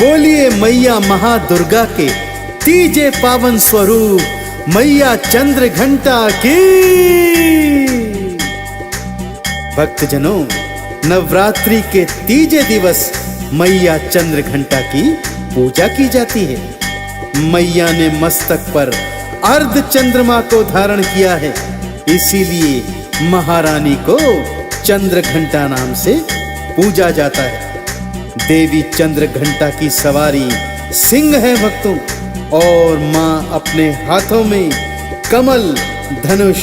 बोलिए मैया महादुर्गा के तीजे पावन स्वरूप मैया चंद्र घंटा की। भक्तजनों, नवरात्रि के तीजे दिवस मैया चंद्र घंटा की पूजा की जाती है। मैया ने मस्तक पर अर्ध चंद्रमा को धारण किया है, इसीलिए महारानी को चंद्र घंटा नाम से पूजा जाता है। देवी चंद्र घंटा की सवारी सिंह है भक्तों, और मां अपने हाथों में कमल, धनुष,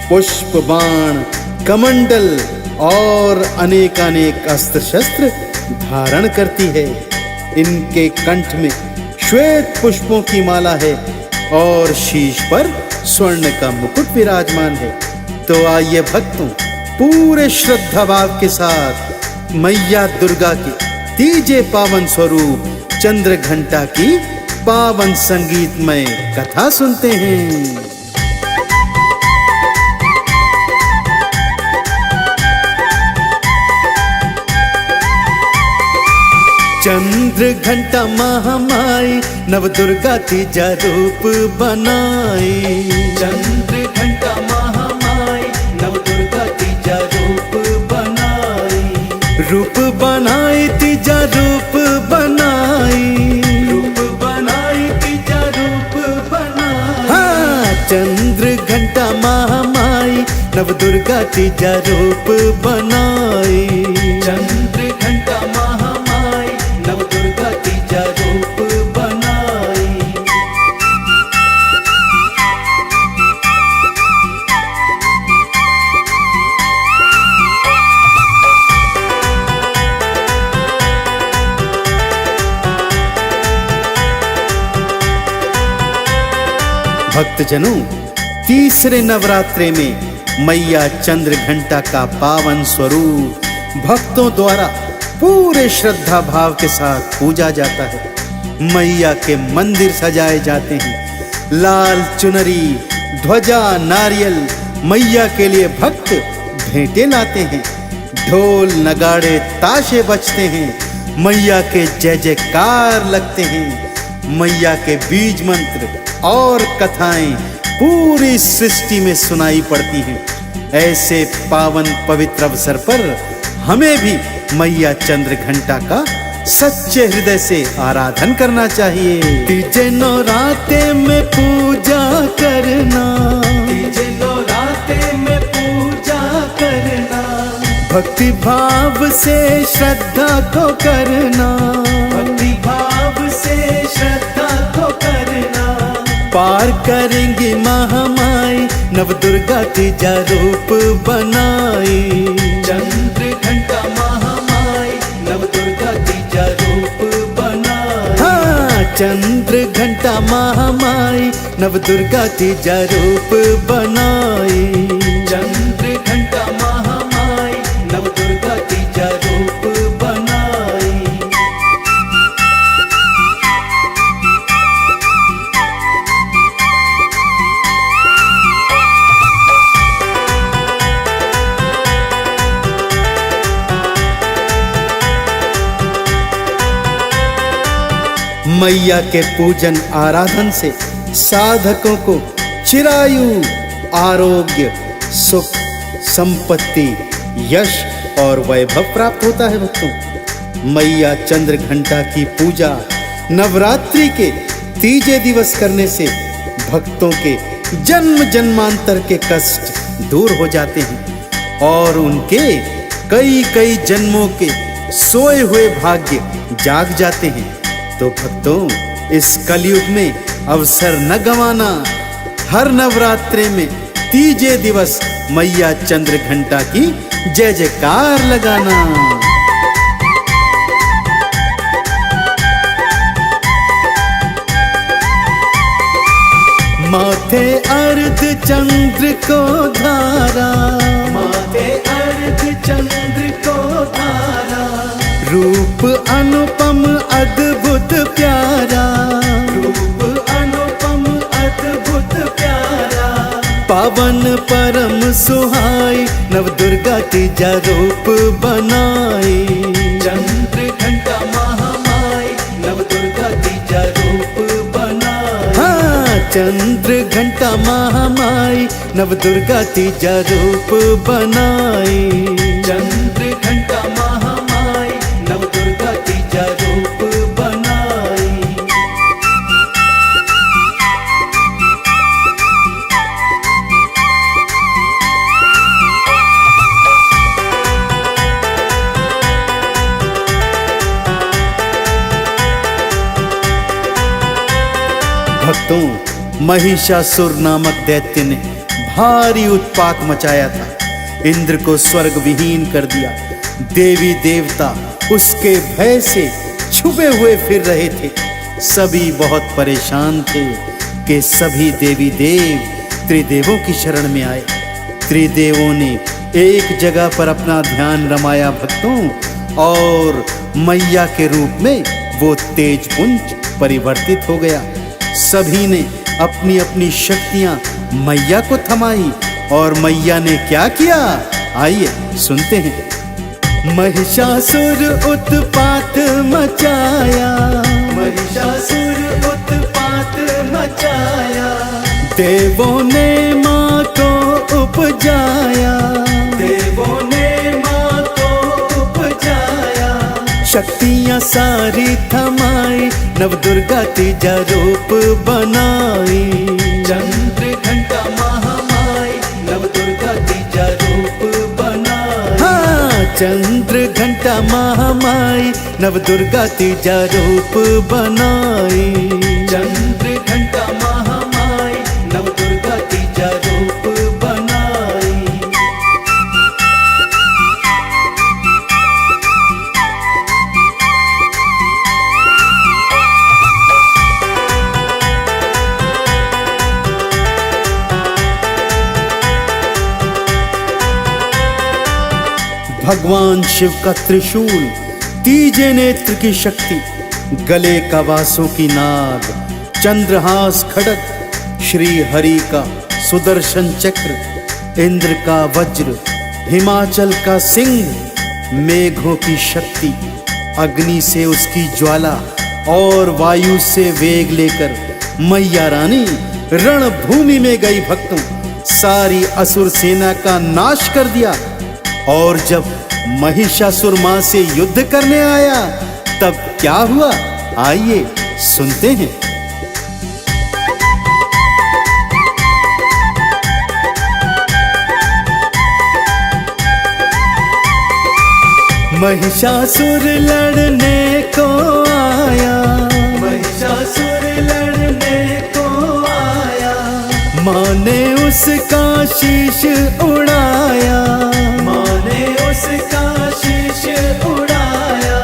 पुष्प, बाण, कमंडल और अनेकानेक अस्त्र शस्त्र धारण करती है। इनके कंठ में श्वेत पुष्पों की माला है और शीश पर स्वर्ण का मुकुट विराजमान है। तो आइए भक्तों, पूरे श्रद्धा भाव के साथ मैया दुर्गा के तीजे पावन स्वरूप चंद्र घंटा की पावन संगीतमय कथा सुनते हैं। चंद्र घंटा महामाई नव दुर्गा तीजा रूप बनाई। चंद्र घंटा महामाई नव दुर्गा तीजा रूप बनाई। रूप बनाई तीजा रूप बनाई। रूप बनाई तीजा रूप बनाई। हाँ, चंद्र घंटा महामाई नव दुर्गा तीजा रूप बनाई। चंद्र घंटा महामाई नव दुर्गा तीजा रूप बनाई। भक्तजनों, तीसरे नवरात्रे में मैया चंद्र घंटा का पावन स्वरूप भक्तों द्वारा पूरे श्रद्धा भाव के साथ पूजा जाता है। मैया के मंदिर सजाए जाते हैं। लाल चुनरी, ध्वजा, नारियल मैया के लिए भक्त भेंटे लाते हैं। ढोल, नगाड़े, ताशे बजते हैं। मैया के जय जयकार लगते हैं। मैया के बीज मंत्र और कथाएं पूरी सृष्टि में सुनाई पड़ती हैं। ऐसे पावन पवित्र अवसर पर हमें भी मैया चंद्र घंटा का सच्चे हृदय से आराधन करना चाहिए। तीजे नौराते में पूजा करना। तीजे नौराते में पूजा करना। भक्ति भाव से श्रद्धा को करना। भक्ति भाव से श्रद्धा को करना। पार करेंगे महामाई नव दुर्गा तीजा रूप बनाई। चंद्र घंटा महामाई नव दुर्गा तीजा रूप बनाई। हाँ, चंद्र घंटा महामाई नव दुर्गा तीजा रूप बनाई। चंद्र घंटा महामाई नव दुर्गा तीजा रूप बनाई। मैया के पूजन आराधन से साधकों को चिरायु, आरोग्य, सुख, संपत्ति, यश और वैभव प्राप्त होता है। भक्तों, मैया चंद्र घंटा की पूजा नवरात्रि के तीजे दिवस करने से भक्तों के जन्म जन्मांतर के कष्ट दूर हो जाते हैं और उनके कई कई जन्मों के सोए हुए भाग्य जाग जाते हैं। तो भक्तों, इस कलयुग में अवसर न गंवाना। हर नवरात्रि में तीजे दिवस मैया चंद्र घंटा की जय जयकार लगाना। माथे अर्ध चंद्र को धारा। माथे अर्ध चंद्र को धारा। रूप अनुपम अद्भुत प्यारा। रूप अनुपम अद्भुत प्यारा। पावन परम सुहाई नव दुर्गा तीजा रूप बनाई। चंद्र घंटा महामाई नव चंद्र घंटा महामाई नव दुर्गा तीजा रूप बनाई। चंद्र घंटा महामाई नव दुर्गा तीजा रूप बनाई। भक्तों, महिषासुर नामक दैत्य ने भारी उत्पात मचाया था। इंद्र को स्वर्ग विहीन कर दिया। देवी देवता उसके भय से छुपे हुए फिर रहे थे। सभी बहुत परेशान थे कि सभी देवी देव त्रिदेवों की शरण में आए। त्रिदेवों ने एक जगह पर अपना ध्यान रमाया भक्तों, और मैया के रूप में वो तेजपुंज परिवर्तित हो गया। सभी ने अपनी अपनी शक्तियां मैया को थमाई, और मैया ने क्या किया, आइए सुनते हैं। महिषासुर उत्पात मचाया, महिषासुर उत्पात मचाया। देवों ने माँ को उपजाया, देवों ने माँ को उपजाया। शक्तियां सारी थमाई, नव दुर्गा तीजा रूप बनाई। चंद्र घंटा महामाई नव दुर्गा तीजा रूप बनाई। हाँ, चंद्र घंटा महामाई नव दुर्गा तीजा रूप बनाई। चंद्र घंटा महामाई नव दुर्गा तीजा रूप बनाई। भगवान शिव का त्रिशूल, तीजे नेत्र की शक्ति, गले का वासों की नाग, चंद्रहास खड़ग, श्री हरि का सुदर्शन चक्र, इंद्र का वज्र, हिमाचल का सिंह, मेघों की शक्ति, अग्नि से उसकी ज्वाला और वायु से वेग लेकर मैया रानी रणभूमि में गई। भक्तों, सारी असुर सेना का नाश कर दिया। और जब महिषासुर मां से युद्ध करने आया तब क्या हुआ, आइए सुनते हैं। महिषासुर लड़ने को आया, महिषासुर लड़ने को आया। मां ने उसका शीश उड़ाया, उसका शीश उड़ाया।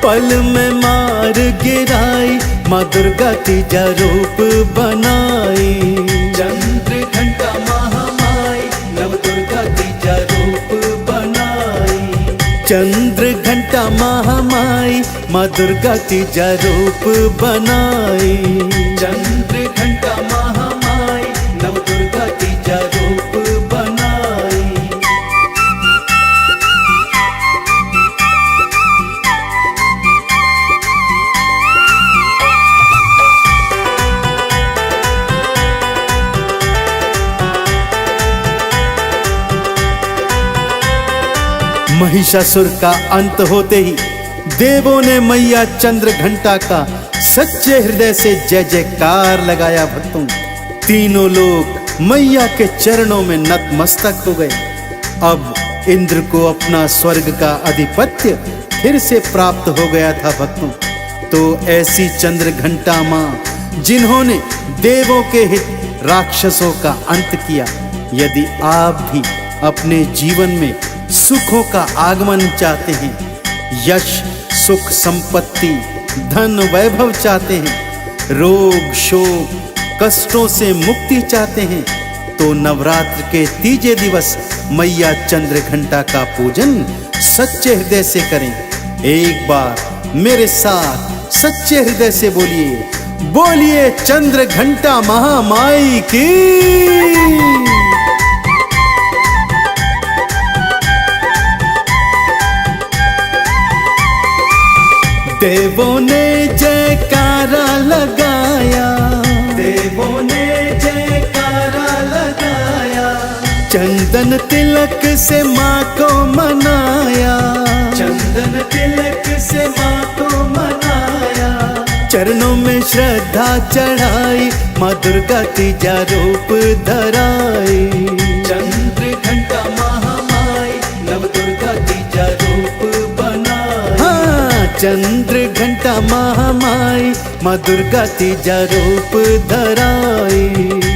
पल में मार गिराई, माँ दुर्गा तीजा रूप बनाई। चंद्र घंटा महामाई नव दुर्गा तीजा रूप बनाई। चंद्र घंटा महामाई माँ दुर्गा तीजा रूप बनाई। चंद्र घंटा महामाई नव दुर्गा तीजा रूप बनाई। महिषासुर का अंत होते ही देवों ने मैया चंद्र घंटा का सच्चे हृदय से जय जयकार लगाया। भक्तों, तीनों लोग मैया के चरणों में नतमस्तक हो गए। अब इंद्र को अपना स्वर्ग का आधिपत्य फिर से प्राप्त हो गया था। भक्तों, तो ऐसी चंद्र घंटा मां जिन्होंने देवों के हित राक्षसों का अंत किया, यदि आप भी अपने जीवन में सुखों का आगमन चाहते हैं, यश सुख संपत्ति धन वैभव चाहते हैं, रोग शोक कष्टों से मुक्ति चाहते हैं, तो नवरात्र के तीजे दिवस मैया चंद्र घंटा का पूजन सच्चे हृदय से करें। एक बार मेरे साथ सच्चे हृदय से बोलिए, बोलिए चंद्र घंटा महामाई की। देवों ने जयकारा लगाया, देवों ने श्रद्धा चढ़ाई, माँ दुर्गा तीजा रूप धराई। चंद्र घंटा महामाई नव दुर्गा तीजा रूप बनाई। हाँ, चंद्र घंटा महामाई, माँ दुर्गा तीजा रूप धराई।